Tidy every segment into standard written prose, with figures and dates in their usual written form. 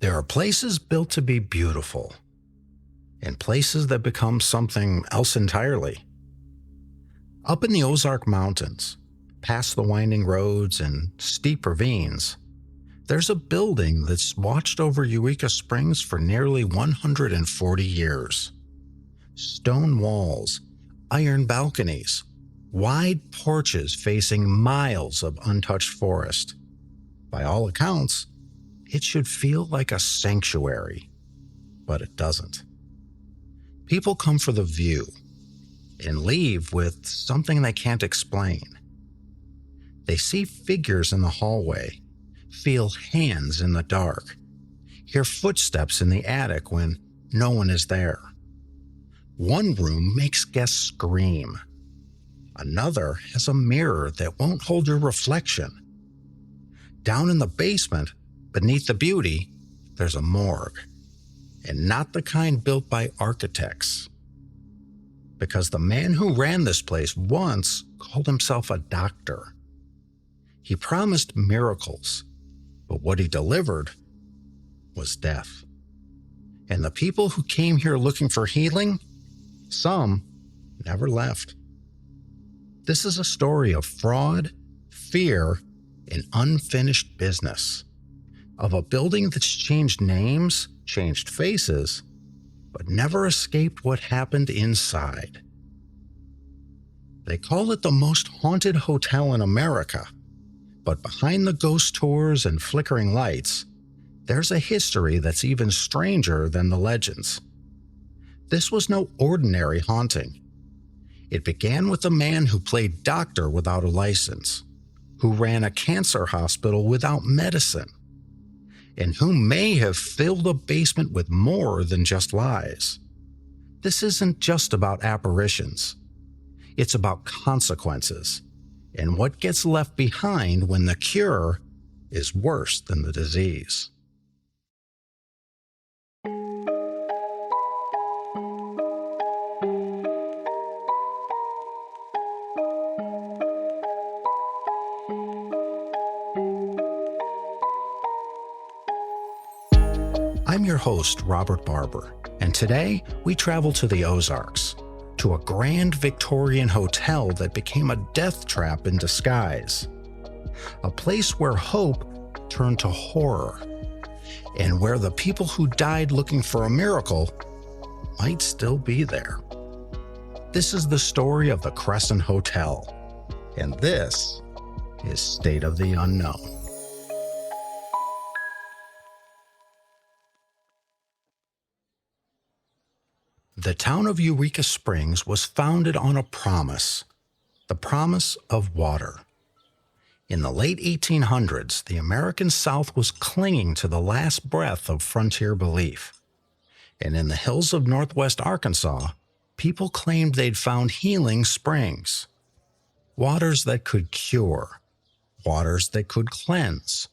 There are places built to be beautiful, and places that become something else entirely. Up in the Ozark Mountains, past the winding roads and steep ravines, there's a building that's watched over Eureka Springs for nearly 140 years. Stone walls, iron balconies, wide porches facing miles of untouched forest. By all accounts, it should feel like a sanctuary, but it doesn't. People come for the view and leave with something they can't explain. They see figures in the hallway, feel hands in the dark, hear footsteps in the attic when no one is there. One room makes guests scream. Another has a mirror that won't hold your reflection. Down in the basement, beneath the beauty, there's a morgue, and not the kind built by architects. Because the man who ran this place once called himself a doctor. He promised miracles, but what he delivered was death. And the people who came here looking for healing, some never left. This is a story of fraud, fear, and unfinished business. Of a building that's changed names, changed faces, but never escaped what happened inside. They call it the most haunted hotel in America, but behind the ghost tours and flickering lights, there's a history that's even stranger than the legends. This was no ordinary haunting. It began with a man who played doctor without a license, who ran a cancer hospital without medicine, and who may have filled a basement with more than just lies. This isn't just about apparitions. It's about consequences and what gets left behind when the cure is worse than the disease. I'm your host, Robert Barber, and today we travel to the Ozarks, to a grand Victorian hotel that became a death trap in disguise. A place where hope turned to horror, and where the people who died looking for a miracle might still be there. This is the story of the Crescent Hotel, and this is State of the Unknown. The town of Eureka Springs was founded on a promise, the promise of water. In the late 1800s, the American South was clinging to the last breath of frontier belief. And in the hills of northwest Arkansas, people claimed they'd found healing springs. Waters that could cure, waters that could cleanse,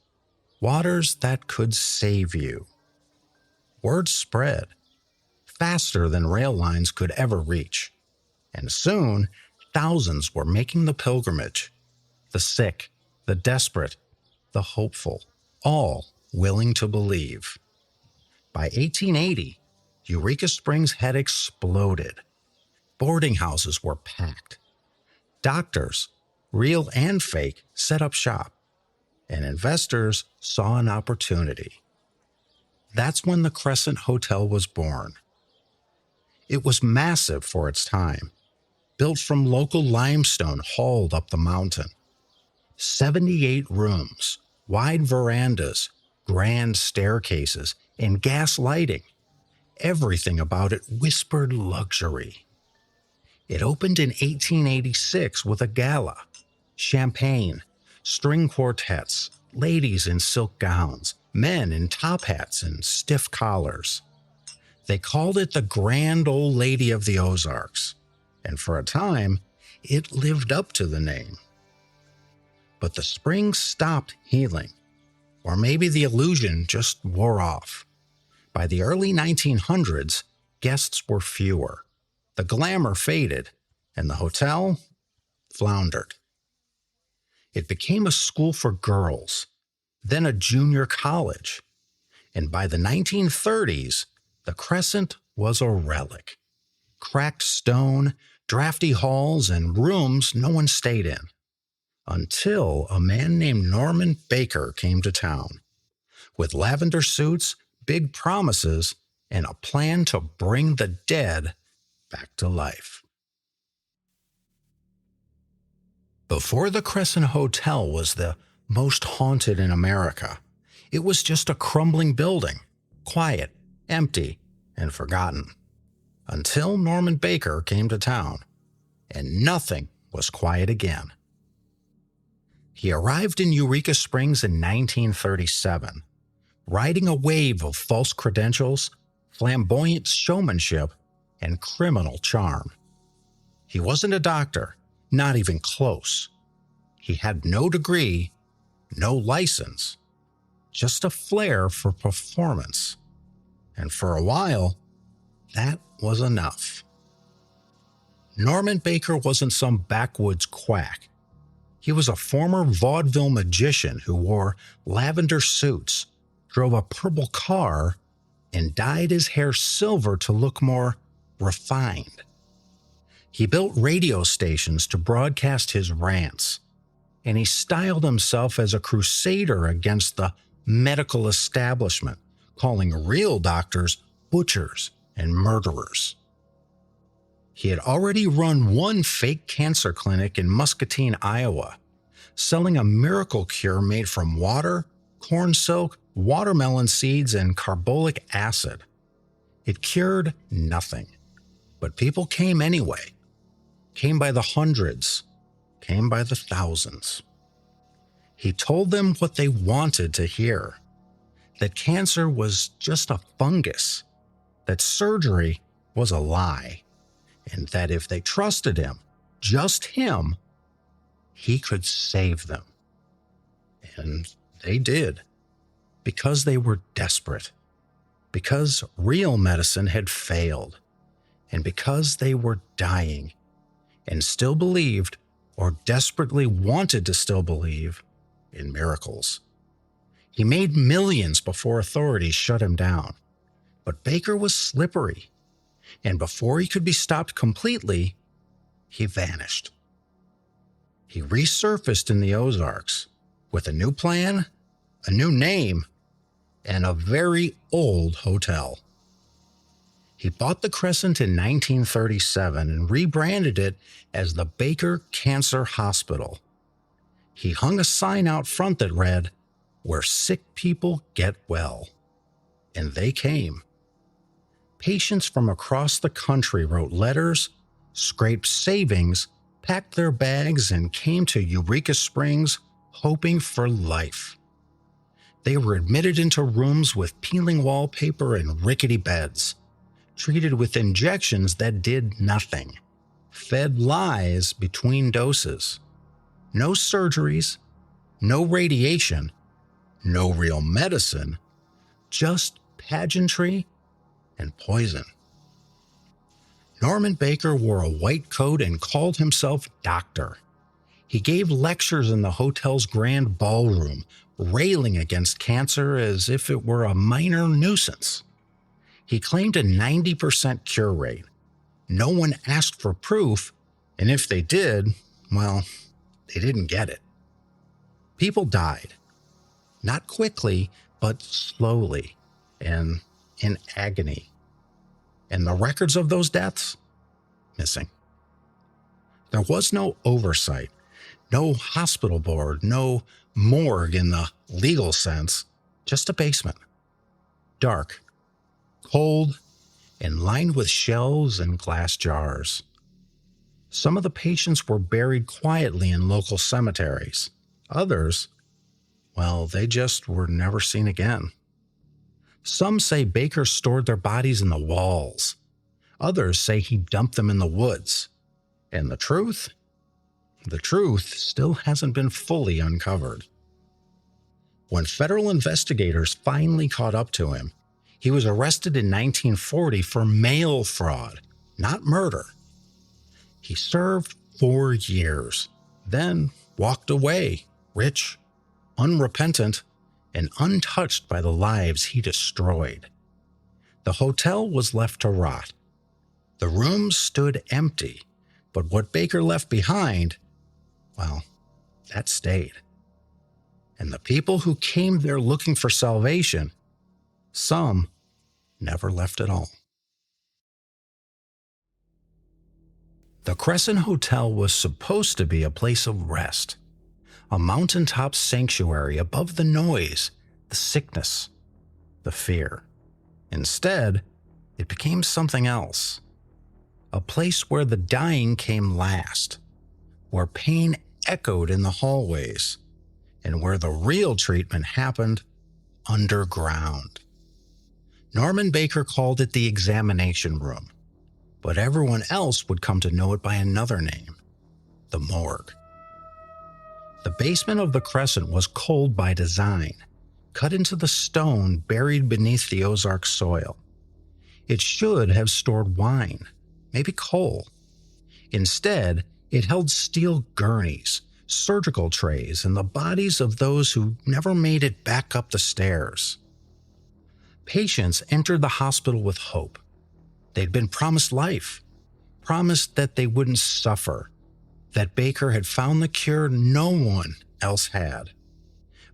waters that could save you. Word spread faster than rail lines could ever reach. And soon, thousands were making the pilgrimage. The sick, the desperate, the hopeful, all willing to believe. By 1880, Eureka Springs had exploded. Boarding houses were packed. Doctors, real and fake, set up shop. And investors saw an opportunity. That's when the Crescent Hotel was born. It was massive for its time, built from local limestone hauled up the mountain. 78 rooms, wide verandas, grand staircases, and gas lighting. Everything about it whispered luxury. It opened in 1886 with a gala, champagne, string quartets, ladies in silk gowns, men in top hats and stiff collars. They called it the Grand Old Lady of the Ozarks, and for a time, it lived up to the name. But the springs stopped healing, or maybe the illusion just wore off. By the early 1900s, guests were fewer, the glamour faded, and the hotel floundered. It became a school for girls, then a junior college. and by the 1930s, the Crescent was a relic. Cracked stone, drafty halls, and rooms no one stayed in. Until a man named Norman Baker came to town. With lavender suits, big promises, and a plan to bring the dead back to life. Before the Crescent Hotel was the most haunted in America, it was just a crumbling building, quiet, empty, and forgotten. Until Norman Baker came to town, and nothing was quiet again. He arrived in Eureka Springs in 1937, riding a wave of false credentials, flamboyant showmanship, and criminal charm. He wasn't a doctor, not even close. He had no degree, no license, just a flair for performance. And for a while, that was enough. Norman Baker wasn't some backwoods quack. He was a former vaudeville magician who wore lavender suits, drove a purple car, and dyed his hair silver to look more refined. He built radio stations to broadcast his rants, and he styled himself as a crusader against the medical establishment, calling real doctors butchers and murderers. He had already run one fake cancer clinic in Muscatine, Iowa, selling a miracle cure made from water, corn silk, watermelon seeds, and carbolic acid. It cured nothing, but people came anyway. Came by the hundreds, came by the thousands. He told them what they wanted to hear, that cancer was just a fungus, that surgery was a lie, and that if they trusted him, just him, he could save them. And they did, because they were desperate, because real medicine had failed, and because they were dying, and still believed, or desperately wanted to still believe, in miracles. He made millions before authorities shut him down. But Baker was slippery, and before he could be stopped completely, he vanished. He resurfaced in the Ozarks with a new plan, a new name, and a very old hotel. He bought the Crescent in 1937 and rebranded it as the Baker Cancer Hospital. He hung a sign out front that read, "Where sick people get well." And they came. Patients from across the country wrote letters, scraped savings, packed their bags, and came to Eureka Springs hoping for life. They were admitted into rooms with peeling wallpaper and rickety beds, treated with injections that did nothing, fed lies between doses. No surgeries, no radiation, no real medicine, just pageantry and poison. Norman Baker wore a white coat and called himself Doctor. He gave lectures in the hotel's grand ballroom, railing against cancer as if it were a minor nuisance. He claimed a 90% cure rate. No one asked for proof, and if they did, well, they didn't get it. People died. Not quickly, but slowly and in agony. And the records of those deaths? Missing. There was no oversight, no hospital board, no morgue in the legal sense, just a basement. Dark, cold, and lined with shelves and glass jars. Some of the patients were buried quietly in local cemeteries. Others, well, they just were never seen again. Some say Baker stored their bodies in the walls. Others say he dumped them in the woods. And the truth? The truth still hasn't been fully uncovered. When federal investigators finally caught up to him, he was arrested in 1940 for mail fraud, not murder. He served 4 years, then walked away, rich, unrepentant, and untouched by the lives he destroyed. The hotel was left to rot. The rooms stood empty, but what Baker left behind, well, that stayed. And the people who came there looking for salvation, some never left at all. The Crescent Hotel was supposed to be a place of rest, a mountaintop sanctuary above the noise, the sickness, the fear. Instead, it became something else, a place where the dying came last, where pain echoed in the hallways, and where the real treatment happened underground. Norman Baker called it the examination room, but everyone else would come to know it by another name, the morgue. The basement of the Crescent was cold by design, cut into the stone buried beneath the Ozark soil. It should have stored wine, maybe coal. Instead, it held steel gurneys, surgical trays, and the bodies of those who never made it back up the stairs. Patients entered the hospital with hope. They'd been promised life, promised that they wouldn't suffer, that Baker had found the cure no one else had.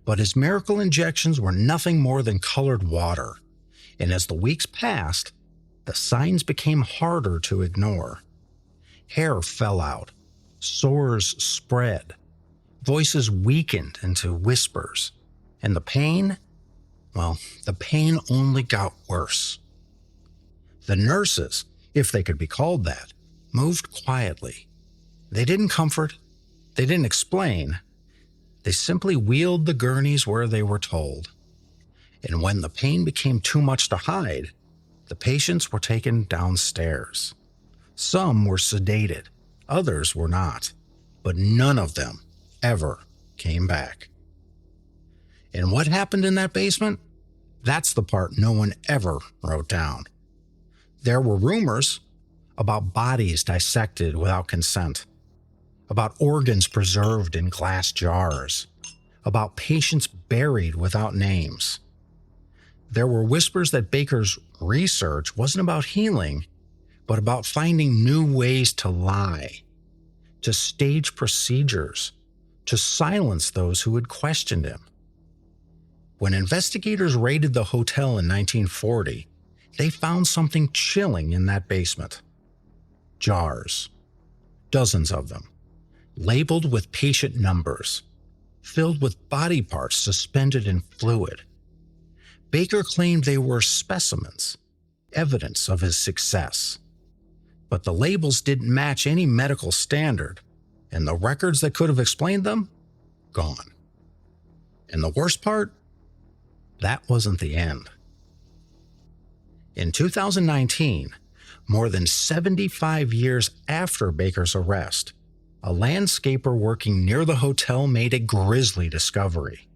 But his miracle injections were nothing more than colored water, and as the weeks passed, the signs became harder to ignore. Hair fell out, sores spread, voices weakened into whispers, and the pain, well, the pain only got worse. The nurses, if they could be called that, moved quietly. They didn't comfort, they didn't explain. They simply wheeled the gurneys where they were told. And when the pain became too much to hide, the patients were taken downstairs. Some were sedated, others were not, but none of them ever came back. And what happened in that basement? That's the part no one ever wrote down. There were rumors about bodies dissected without consent, about organs preserved in glass jars, about patients buried without names. There were whispers that Baker's research wasn't about healing, but about finding new ways to lie, to stage procedures, to silence those who had questioned him. When investigators raided the hotel in 1940, they found something chilling in that basement. Jars, dozens of them, labeled with patient numbers, filled with body parts suspended in fluid. Baker claimed they were specimens, evidence of his success. But the labels didn't match any medical standard, and the records that could have explained them, gone. And the worst part? That wasn't the end. In 2019, more than 75 years after Baker's arrest, a landscaper working near the hotel made a grisly discovery.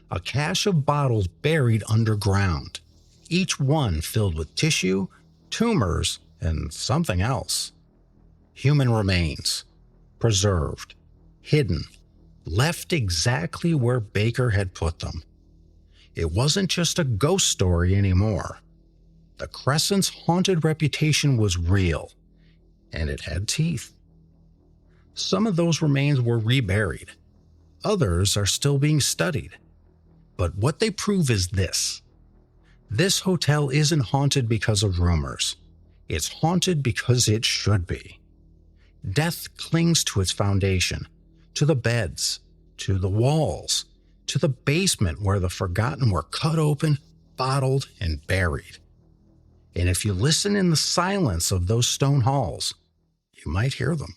A cache of bottles buried underground, each one filled with tissue, tumors, and something else. Human remains, preserved, hidden, left exactly where Baker had put them. It wasn't just a ghost story anymore. The Crescent's haunted reputation was real, and it had teeth. Some of those remains were reburied. Others are still being studied. But what they prove is this. This hotel isn't haunted because of rumors. It's haunted because it should be. Death clings to its foundation, to the beds, to the walls, to the basement where the forgotten were cut open, bottled, and buried. And if you listen in the silence of those stone halls, you might hear them.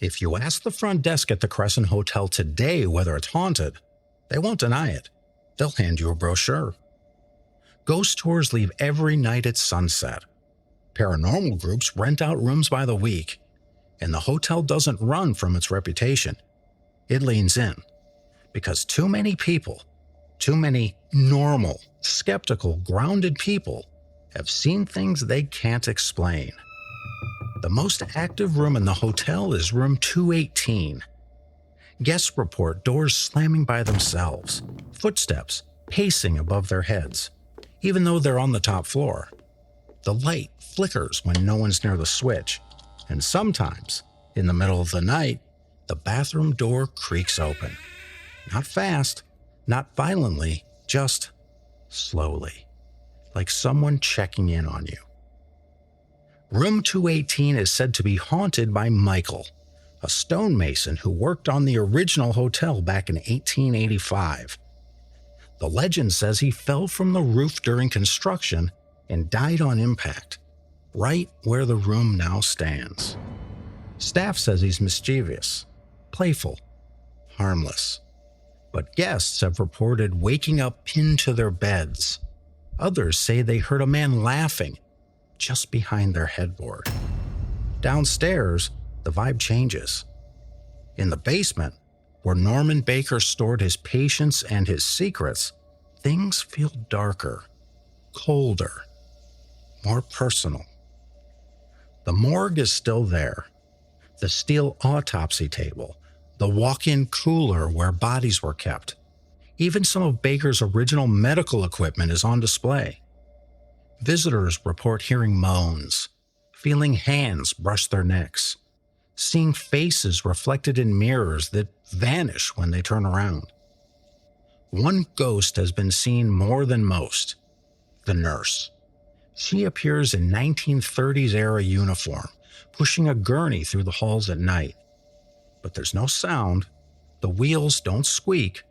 If you ask the front desk at the Crescent Hotel today whether it's haunted, they won't deny it. They'll hand you a brochure. Ghost tours leave every night at sunset. Paranormal groups rent out rooms by the week, and the hotel doesn't run from its reputation. It leans in, because too many people, too many normal, skeptical, grounded people have seen things they can't explain. The most active room in the hotel is room 218. Guests report doors slamming by themselves, footsteps pacing above their heads, even though they're on the top floor. The light flickers when no one's near the switch, and sometimes, in the middle of the night, the bathroom door creaks open. Not fast, not violently, just slowly, like someone checking in on you. Room 218 is said to be haunted by Michael, a stonemason who worked on the original hotel back in 1885. The legend says he fell from the roof during construction and died on impact, right where the room now stands. Staff says he's mischievous, playful, harmless. But guests have reported waking up pinned to their beds. Others say they heard a man laughing just behind their headboard. Downstairs, the vibe changes. In the basement, where Norman Baker stored his patience and his secrets, things feel darker, colder, more personal. The morgue is still there. The steel autopsy table, the walk-in cooler where bodies were kept. Even some of Baker's original medical equipment is on display. Visitors report hearing moans, feeling hands brush their necks, seeing faces reflected in mirrors that vanish when they turn around. One ghost has been seen more than most, the nurse. She appears in 1930s-era uniform, pushing a gurney through the halls at night. But there's no sound, the wheels don't squeak,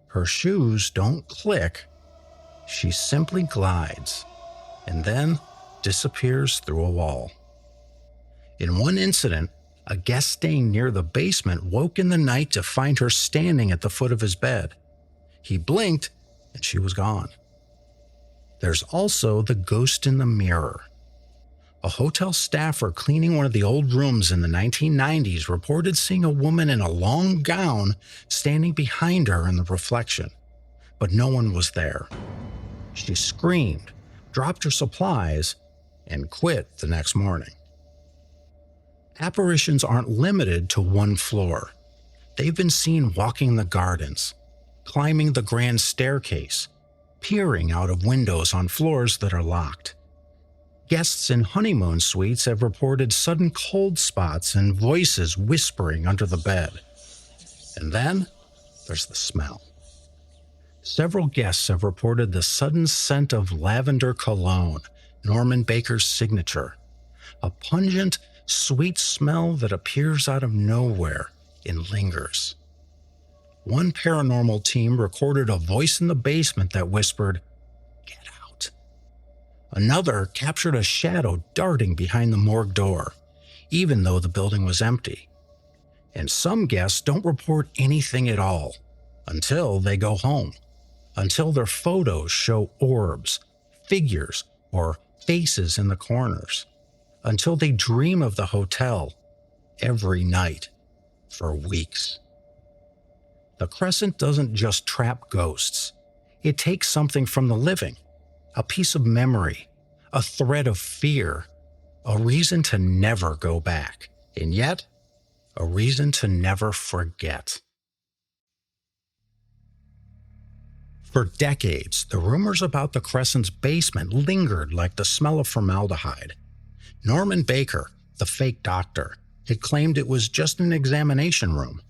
her shoes don't click. She simply glides, and then disappears through a wall. In one incident, a guest staying near the basement woke in the night to find her standing at the foot of his bed. He blinked, and she was gone. There's also the ghost in the mirror. A hotel staffer cleaning one of the old rooms in the 1990s reported seeing a woman in a long gown standing behind her in the reflection, but no one was there. She screamed, dropped her supplies, and quit the next morning. Apparitions aren't limited to one floor. They've been seen walking the gardens, climbing the grand staircase, peering out of windows on floors that are locked. Guests in honeymoon suites have reported sudden cold spots and voices whispering under the bed. And then there's the smell. Several guests have reported the sudden scent of lavender cologne, Norman Baker's signature, a pungent, sweet smell that appears out of nowhere and lingers. One paranormal team recorded a voice in the basement that whispered, "Get out." Another captured a shadow darting behind the morgue door, even though the building was empty. And some guests don't report anything at all until they go home, until their photos show orbs, figures, or faces in the corners, until they dream of the hotel every night for weeks. The Crescent doesn't just trap ghosts. It takes something from the living, a piece of memory, a thread of fear, a reason to never go back, and yet a reason to never forget. For decades, the rumors about the Crescent's basement lingered like the smell of formaldehyde. Norman Baker, the fake doctor, had claimed it was just an examination room,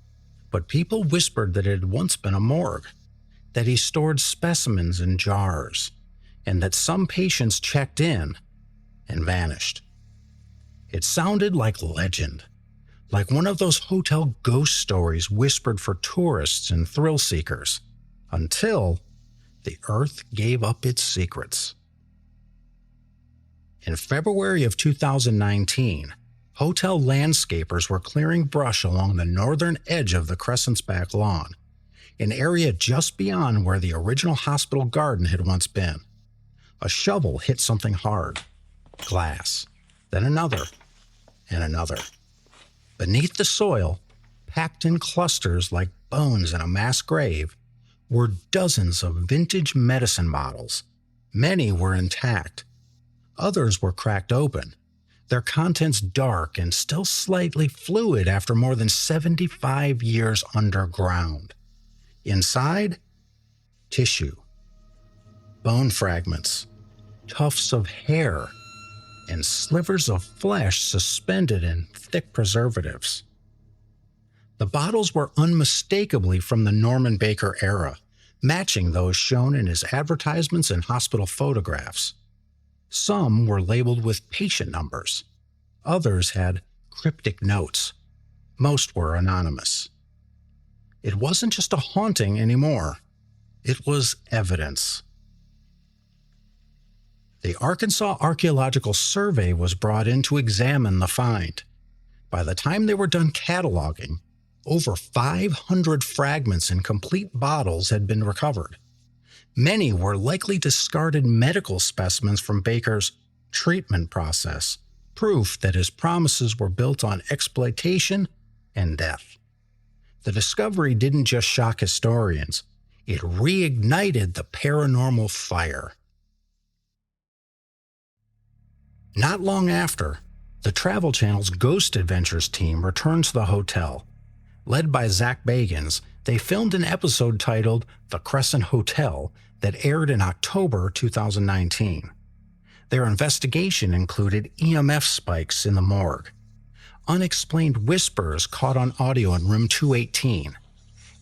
but people whispered that it had once been a morgue, that he stored specimens in jars, and that some patients checked in and vanished. It sounded like legend, like one of those hotel ghost stories whispered for tourists and thrill seekers, until the earth gave up its secrets. In February of 2019, hotel landscapers were clearing brush along the northern edge of the Crescent's back lawn, an area just beyond where the original hospital garden had once been. A shovel hit something hard, glass, then another, and another. Beneath the soil, packed in clusters like bones in a mass grave, were dozens of vintage medicine bottles. Many were intact. Others were cracked open, their contents dark and still slightly fluid after more than 75 years underground. Inside, tissue, bone fragments, tufts of hair, and slivers of flesh suspended in thick preservatives. The bottles were unmistakably from the Norman Baker era, matching those shown in his advertisements and hospital photographs. Some were labeled with patient numbers. Others had cryptic notes. Most were anonymous. It wasn't just a haunting anymore. It was evidence. The Arkansas Archaeological Survey was brought in to examine the find. By the time they were done cataloging, over 500 fragments and complete bottles had been recovered. Many were likely discarded medical specimens from Baker's treatment process, proof that his promises were built on exploitation and death. The discovery didn't just shock historians, it reignited the paranormal fire. Not long after, the Travel Channel's Ghost Adventures team returned to the hotel. Led by Zach Bagans, they filmed an episode titled The Crescent Hotel that aired in October 2019. Their investigation included EMF spikes in the morgue, unexplained whispers caught on audio in room 218,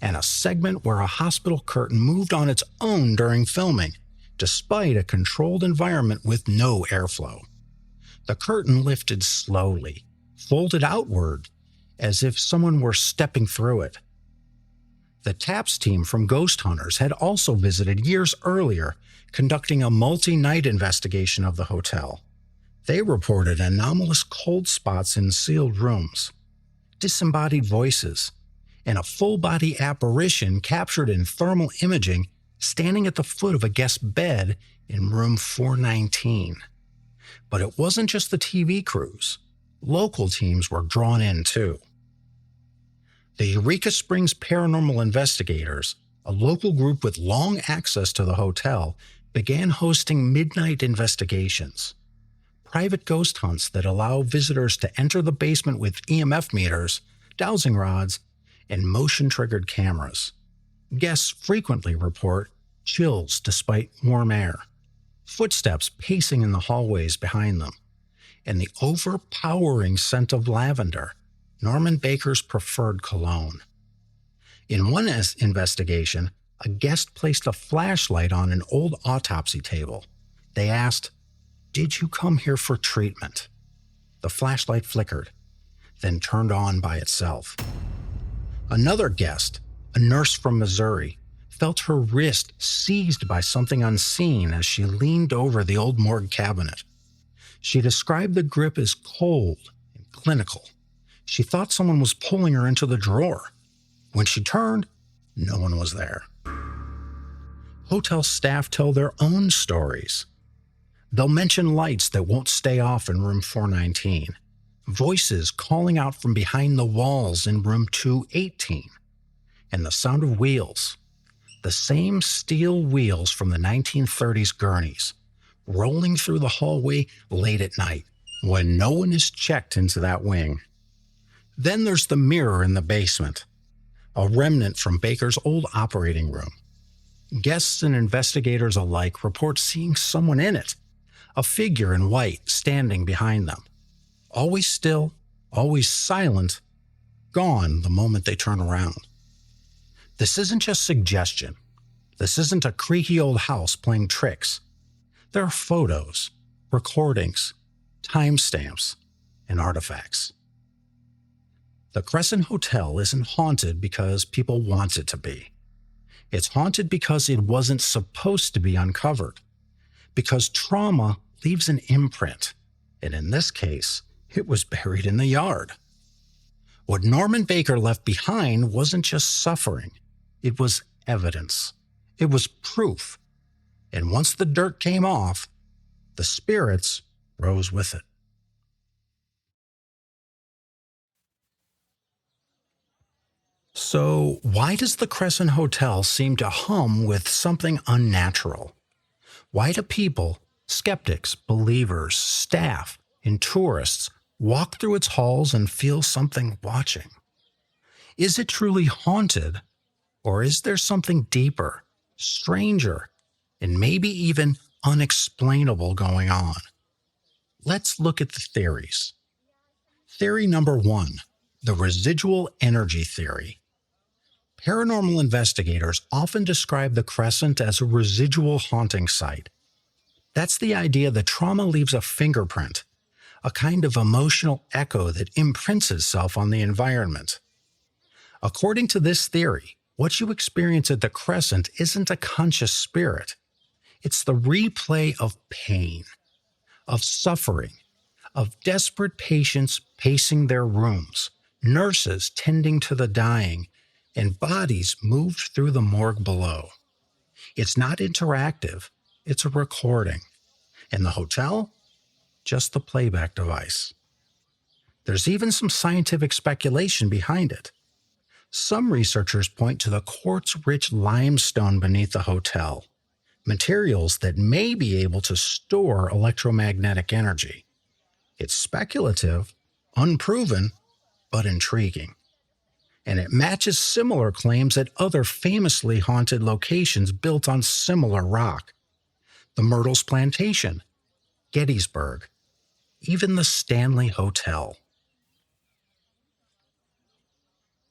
and a segment where a hospital curtain moved on its own during filming, despite a controlled environment with no airflow. The curtain lifted slowly, folded outward, as if someone were stepping through it. The TAPS team from Ghost Hunters had also visited years earlier, conducting a multi-night investigation of the hotel. They reported anomalous cold spots in sealed rooms, disembodied voices, and a full-body apparition captured in thermal imaging standing at the foot of a guest bed in room 419. But it wasn't just the TV crews. Local teams were drawn in too. The Eureka Springs Paranormal Investigators, a local group with long access to the hotel, began hosting midnight investigations. Private ghost hunts that allow visitors to enter the basement with EMF meters, dowsing rods, and motion-triggered cameras. Guests frequently report chills despite warm air, footsteps pacing in the hallways behind them, and the overpowering scent of lavender, Norman Baker's preferred cologne. In one investigation, a guest placed a flashlight on an old autopsy table. They asked, "Did you come here for treatment?" The flashlight flickered, then turned on by itself. Another guest, a nurse from Missouri, felt her wrist seized by something unseen as she leaned over the old morgue cabinet. She described the grip as cold and clinical. She thought someone was pulling her into the drawer. When she turned, no one was there. Hotel staff tell their own stories. They'll mention lights that won't stay off in room 419, voices calling out from behind the walls in room 218, and the sound of wheels, the same steel wheels from the 1930s gurneys, rolling through the hallway late at night when no one is checked into that wing. Then there's the mirror in the basement, a remnant from Baker's old operating room. Guests and investigators alike report seeing someone in it, a figure in white standing behind them. Always still, always silent, gone the moment they turn around. This isn't just suggestion. This isn't a creaky old house playing tricks. There are photos, recordings, timestamps, and artifacts. The Crescent Hotel isn't haunted because people want it to be. It's haunted because it wasn't supposed to be uncovered. Because trauma leaves an imprint, and in this case, it was buried in the yard. What Norman Baker left behind wasn't just suffering. It was evidence. It was proof. And once the dirt came off, the spirits rose with it. So, why does the Crescent Hotel seem to hum with something unnatural? Why do people, skeptics, believers, staff, and tourists walk through its halls and feel something watching. Is it truly haunted, or is there something deeper, stranger, and maybe even unexplainable going on? Let's look at the theories. Theory number 1, the residual energy theory. Paranormal investigators often describe the Crescent as a residual haunting site. That's the idea that trauma leaves a fingerprint, a kind of emotional echo that imprints itself on the environment. According to this theory, what you experience at the Crescent isn't a conscious spirit. It's the replay of pain, of suffering, of desperate patients pacing their rooms, nurses tending to the dying, and bodies moved through the morgue below. It's not interactive, it's a recording. And the hotel? Just the playback device. There's even some scientific speculation behind it. Some researchers point to the quartz-rich limestone beneath the hotel, materials that may be able to store electromagnetic energy. It's speculative, unproven, but intriguing. And it matches similar claims at other famously haunted locations built on similar rock. The Myrtles Plantation, Gettysburg, even the Stanley Hotel.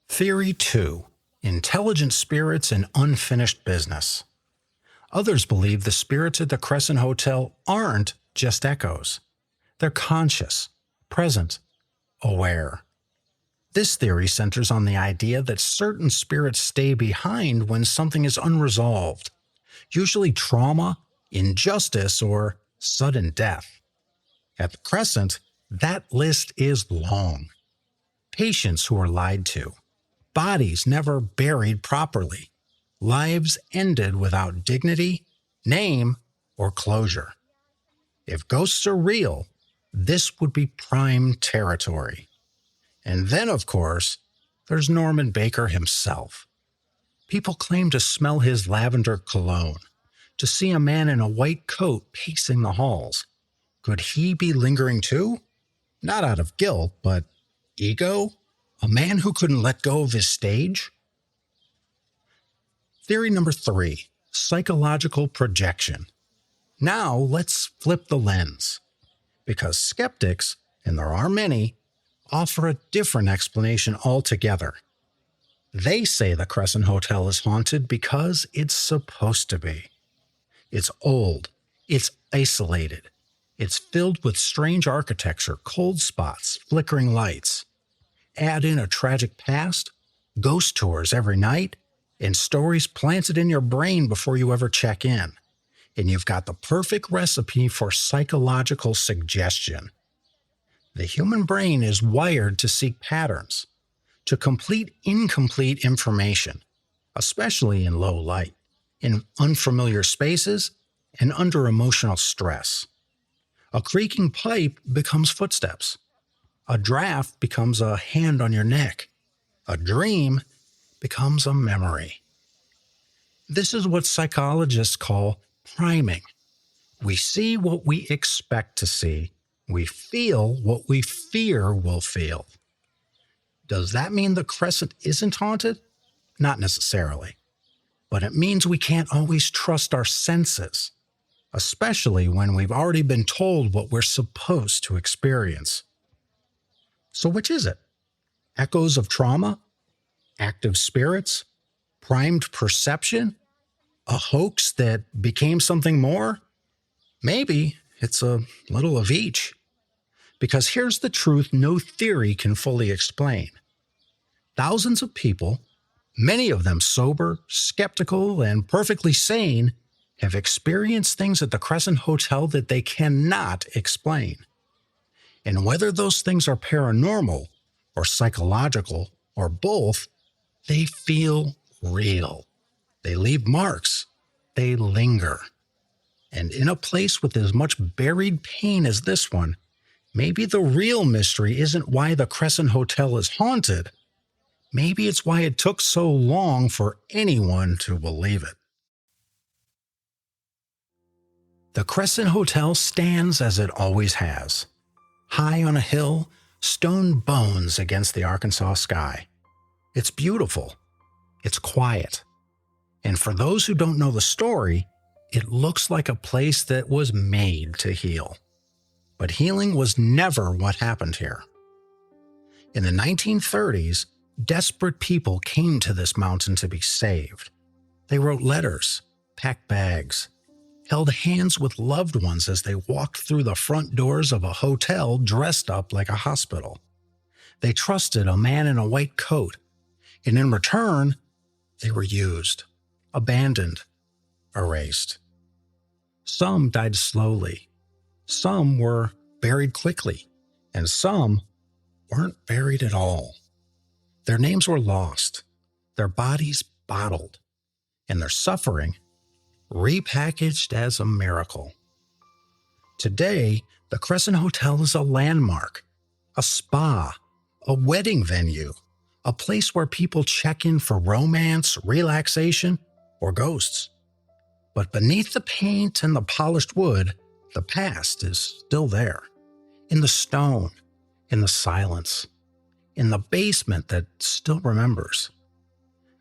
Theory 2. Intelligent spirits and unfinished business. Others believe the spirits at the Crescent Hotel aren't just echoes. They're conscious, present, aware. This theory centers on the idea that certain spirits stay behind when something is unresolved, usually trauma, injustice, or sudden death. At the Crescent, that list is long. Patients who are lied to, bodies never buried properly, lives ended without dignity, name, or closure. If ghosts are real, this would be prime territory. And then, of course, there's Norman Baker himself. People claim to smell his lavender cologne, to see a man in a white coat pacing the halls. Could he be lingering too? Not out of guilt, but ego? A man who couldn't let go of his stage? Theory number 3, psychological projection. Now let's flip the lens, because skeptics, and there are many, offer a different explanation altogether. They say the Crescent Hotel is haunted because it's supposed to be. It's old, it's isolated, it's filled with strange architecture, cold spots, flickering lights. Add in a tragic past, ghost tours every night, and stories planted in your brain before you ever check in. And you've got the perfect recipe for psychological suggestion. The human brain is wired to seek patterns, to complete incomplete information, especially in low light, in unfamiliar spaces, and under emotional stress. A creaking pipe becomes footsteps. A draft becomes a hand on your neck. A dream becomes a memory. This is what psychologists call priming. We see what we expect to see. We feel what we fear we'll feel. Does that mean the Crescent isn't haunted? Not necessarily. But it means we can't always trust our senses, especially when we've already been told what we're supposed to experience. So which is it? Echoes of trauma? Active spirits? Primed perception? A hoax that became something more? Maybe it's a little of each. Because here's the truth no theory can fully explain. Thousands of people, many of them sober, skeptical, and perfectly sane, have experienced things at the Crescent Hotel that they cannot explain. And whether those things are paranormal, or psychological, or both, they feel real. They leave marks. They linger. And in a place with as much buried pain as this one, maybe the real mystery isn't why the Crescent Hotel is haunted. Maybe it's why it took so long for anyone to believe it. The Crescent Hotel stands as it always has. high on a hill, stone bones against the Arkansas sky. It's beautiful. It's quiet. And for those who don't know the story, it looks like a place that was made to heal. But healing was never what happened here. In the 1930s, desperate people came to this mountain to be saved. They wrote letters, packed bags, held hands with loved ones as they walked through the front doors of a hotel dressed up like a hospital. They trusted a man in a white coat, and in return, they were used, abandoned, erased. Some died slowly, some were buried quickly, and some weren't buried at all. Their names were lost, their bodies bottled, and their suffering repackaged as a miracle. Today, the Crescent Hotel is a landmark, a spa, a wedding venue, a place where people check in for romance, relaxation, or ghosts. But beneath the paint and the polished wood, the past is still there, in the stone, in the silence, in the basement that still remembers.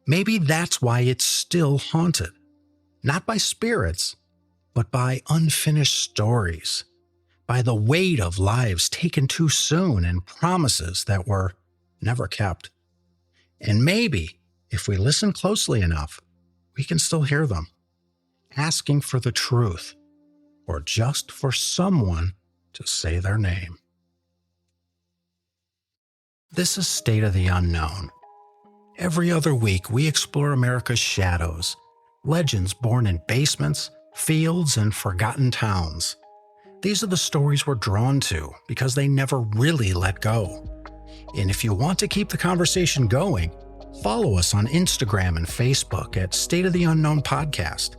Maybe that's why it's still haunted. Not by spirits, but by unfinished stories, by the weight of lives taken too soon and promises that were never kept. And maybe, if we listen closely enough, we can still hear them, asking for the truth, or just for someone to say their name. This is State of the Unknown. Every other week, we explore America's shadows, legends born in basements, fields, and forgotten towns. These are the stories we're drawn to because they never really let go. And if you want to keep the conversation going, follow us on Instagram and Facebook at State of the Unknown Podcast.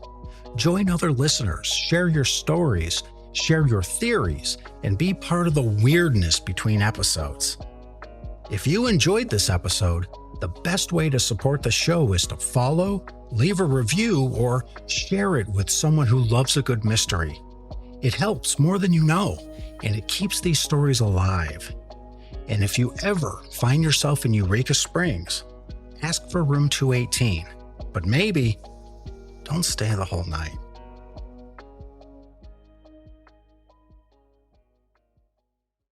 Join other listeners, share your stories, share your theories, and be part of the weirdness between episodes. If you enjoyed this episode, the best way to support the show is to follow, leave a review, or share it with someone who loves a good mystery. It helps more than you know, and it keeps these stories alive. And if you ever find yourself in Eureka Springs, ask for room 218. But maybe don't stay the whole night.